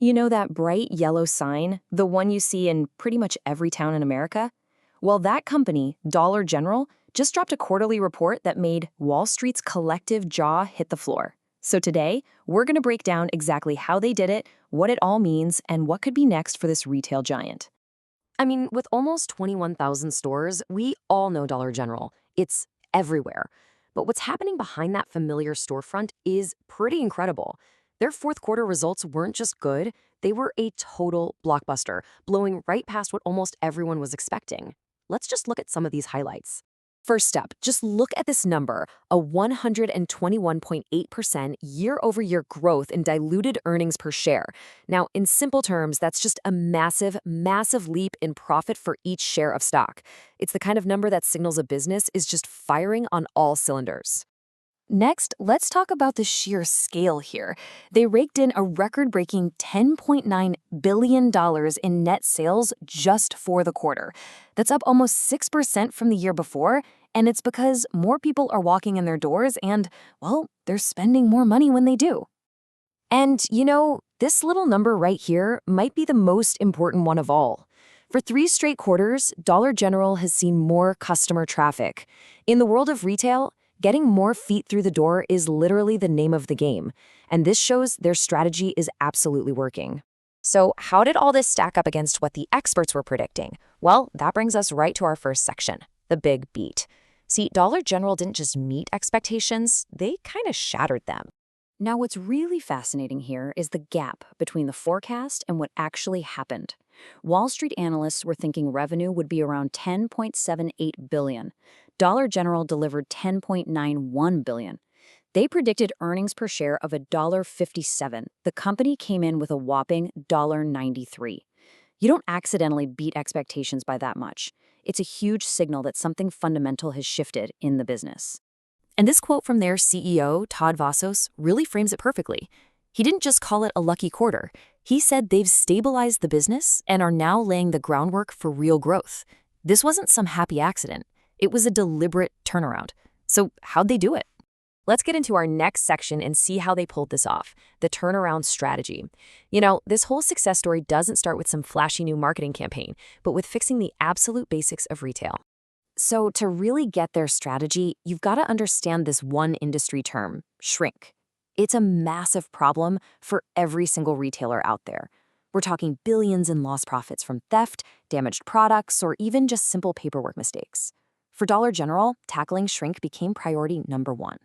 You know that bright yellow sign, the one you see in pretty much every town in America? Well, that company, Dollar General, just dropped a quarterly report that made Wall Street's collective jaw hit the floor. So today, we're going to break down exactly how they did it, what it all means, and what could be next for this retail giant. I mean, with almost 21,000 stores, we all know Dollar General. It's everywhere. But what's happening behind that familiar storefront is pretty incredible. Their fourth quarter results weren't just good, they were a total blockbuster, blowing right past what almost everyone was expecting. Let's just look at some of these highlights. First up, just look at this number, a 121.8% year-over-year growth in diluted earnings per share. Now, in simple terms, that's just a massive, massive leap in profit for each share of stock. It's the kind of number that signals a business is just firing on all cylinders. Next, let's talk about the sheer scale here. They raked in a record-breaking $10.9 billion in net sales just for the quarter. That's up almost 6% from the year before, and it's because more people are walking in their doors and, well, they're spending more money when they do. And, this little number right here might be the most important one of all. For 3 straight quarters, Dollar General has seen more customer traffic. In the world of retail, getting more feet through the door is literally the name of the game, and this shows their strategy is absolutely working. So how did all this stack up against what the experts were predicting? Well, that brings us right to our first section, the big beat. See, Dollar General didn't just meet expectations, they kind of shattered them. Now, what's really fascinating here is the gap between the forecast and what actually happened. Wall Street analysts were thinking revenue would be around $10.78 billion. Dollar General delivered $10.91 billion. They predicted earnings per share of $1.57. The company came in with a whopping $1.93. You don't accidentally beat expectations by that much. It's a huge signal that something fundamental has shifted in the business. And this quote from their CEO, Todd Vasos, really frames it perfectly. He didn't just call it a lucky quarter. He said they've stabilized the business and are now laying the groundwork for real growth. This wasn't some happy accident. It was a deliberate turnaround. So how'd they do it? Let's get into our next section and see how they pulled this off, the turnaround strategy. This whole success story doesn't start with some flashy new marketing campaign, but with fixing the absolute basics of retail. So to really get their strategy, you've got to understand this one industry term, shrink. It's a massive problem for every single retailer out there. We're talking billions in lost profits from theft, damaged products, or even just simple paperwork mistakes. For Dollar General, tackling shrink became priority number 1.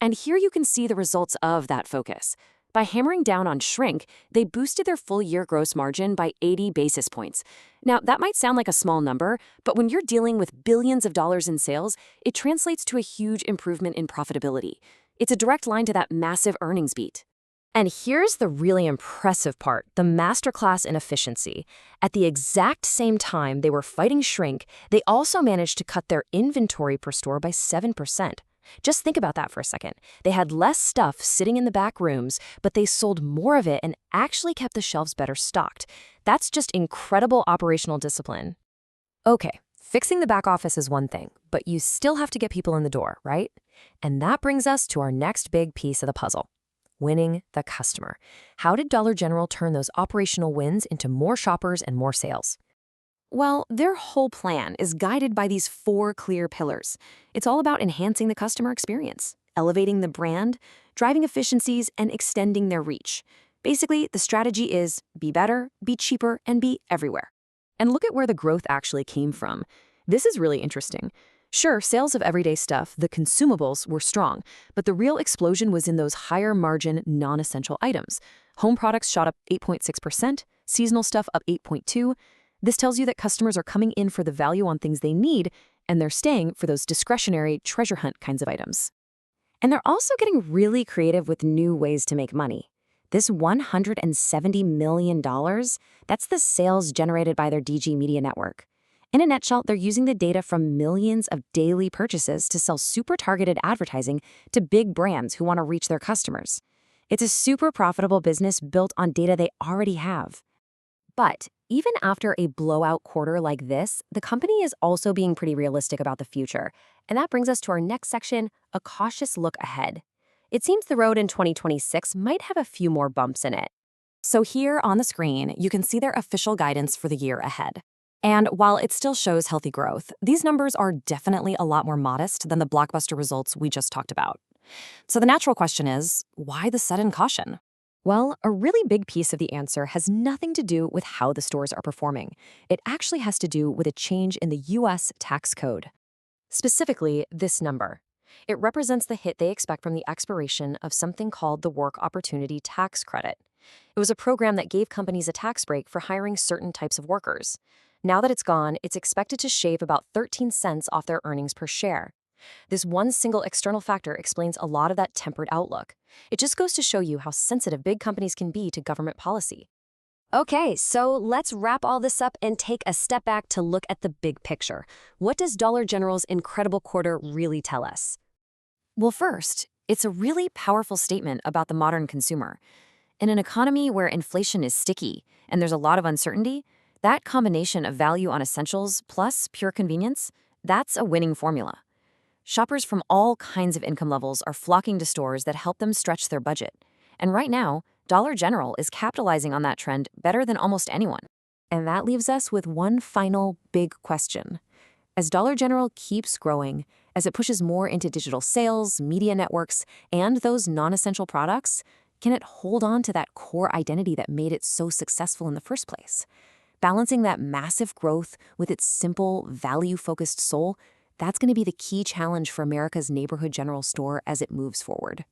And here you can see the results of that focus. By hammering down on shrink, they boosted their full-year gross margin by 80 basis points. Now, that might sound like a small number, but when you're dealing with billions of dollars in sales, it translates to a huge improvement in profitability. It's a direct line to that massive earnings beat. And here's the really impressive part, the masterclass in efficiency. At the exact same time they were fighting shrink, they also managed to cut their inventory per store by 7%. Just think about that for a second. They had less stuff sitting in the back rooms, but they sold more of it and actually kept the shelves better stocked. That's just incredible operational discipline. Okay, fixing the back office is one thing, but you still have to get people in the door, right? And that brings us to our next big piece of the puzzle, winning the customer. How did Dollar General turn those operational wins into more shoppers and more sales? Well, their whole plan is guided by these 4 clear pillars. It's all about enhancing the customer experience, elevating the brand, driving efficiencies, and extending their reach. Basically, the strategy is be better, be cheaper, and be everywhere. And look at where the growth actually came from. This is really interesting. Sure, sales of everyday stuff, the consumables, were strong, but the real explosion was in those higher-margin, non-essential items. Home products shot up 8.6%, seasonal stuff up 8.2%. This tells you that customers are coming in for the value on things they need, and they're staying for those discretionary treasure hunt kinds of items. And they're also getting really creative with new ways to make money. This $170 million, that's the sales generated by their DG Media network. In a nutshell, they're using the data from millions of daily purchases to sell super targeted advertising to big brands who want to reach their customers. It's a super profitable business built on data they already have. But even after a blowout quarter like this, the company is also being pretty realistic about the future. And that brings us to our next section, a cautious look ahead. It seems the road in 2026 might have a few more bumps in it. So here on the screen, you can see their official guidance for the year ahead. And while it still shows healthy growth, these numbers are definitely a lot more modest than the blockbuster results we just talked about. So the natural question is, why the sudden caution? Well, a really big piece of the answer has nothing to do with how the stores are performing. It actually has to do with a change in the US tax code. Specifically, this number. It represents the hit they expect from the expiration of something called the Work Opportunity Tax Credit. It was a program that gave companies a tax break for hiring certain types of workers. Now that it's gone, it's expected to shave about 13 cents off their earnings per share. This one single external factor explains a lot of that tempered outlook. It just goes to show you how sensitive big companies can be to government policy. Okay, so let's wrap all this up and take a step back to look at the big picture. What does Dollar General's incredible quarter really tell us? Well, first, it's a really powerful statement about the modern consumer. In an economy where inflation is sticky and there's a lot of uncertainty, that combination of value on essentials plus pure convenience, that's a winning formula. Shoppers from all kinds of income levels are flocking to stores that help them stretch their budget. And right now, Dollar General is capitalizing on that trend better than almost anyone. And that leaves us with one final big question. As Dollar General keeps growing, as it pushes more into digital sales, media networks, and those non-essential products, can it hold on to that core identity that made it so successful in the first place? Balancing that massive growth with its simple, value-focused soul, that's going to be the key challenge for America's neighborhood general store as it moves forward.